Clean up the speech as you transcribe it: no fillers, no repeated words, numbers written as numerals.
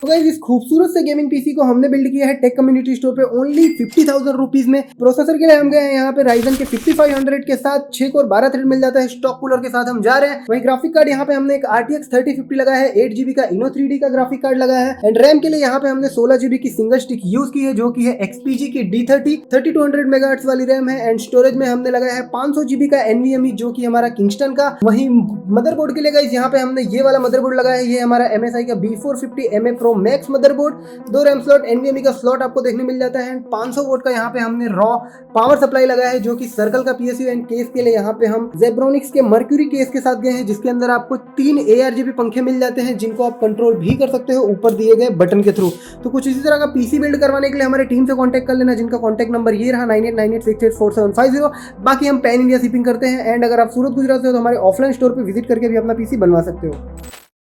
तो गाइस इस खूबसूरत से गेमिंग पीसी को हमने बिल्ड किया है टेक कम्युनिटी स्टोर पे ओनली 50,000 रुपीज में। प्रोसेसर के लिए हम गए हैं यहाँ पे राइजन के 5500 के साथ 6 कोर 12 थ्रेड मिल जाता है, स्टॉक कूलर के साथ हम जा रहे हैं। वहीं ग्राफिक कार्ड यहाँ पे हमने एक RTX 3050 लगाया है, 8GB का Inno 3D का ग्राफिक कार्ड लगाया है। एंड रैम के लिए यहाँ पे हमने 16GB की सिंगल स्टिक यूज की है जो की है XPG की D30 3200 मेगाहर्ट्ज वाली रैम है। एंड स्टोरेज में हमने लगाया है 500GB का NVMe जो की हमारा किंगस्टन का। वहीं मदरबोर्ड के लिए गाइस यहाँ पे हमने ये वाला मदरबोर्ड लगाया है, ये हमारा MSI का B450 MA Pro Max motherboard. 2 RAM slot NVMe का स्लॉट आपको देखने मिल जाता है। 500 वोल्ट का यहाँ पे हमने रॉ पावर सप्लाई लगाया है जो कि सर्कल का PSU। एंड केस के लिए यहाँ पे हम जेब्रोनिक्स के मर्क्यूरी केस के साथ गए हैं जिसके अंदर आपको 3 ARGB पंखे मिल जाते हैं जिनको आप कंट्रोल भी कर सकते हो ऊपर दिए गए बटन के थ्रू। तो कुछ इसी तरह का पीसी बिल्ड करवाने के लिए हमारे टीम से कॉन्टैक्ट कर लेना, जिनका कॉन्टैक्ट नंबर ये रहा 9898684750। बाकी हम पैन इंडिया शिपिंग करते हैं। एंड अगर आप सूरत गुजरात से हो तो हमारे ऑफलाइन स्टोर पर विजिट करके भी अपना पीसी बनवा सकते हो।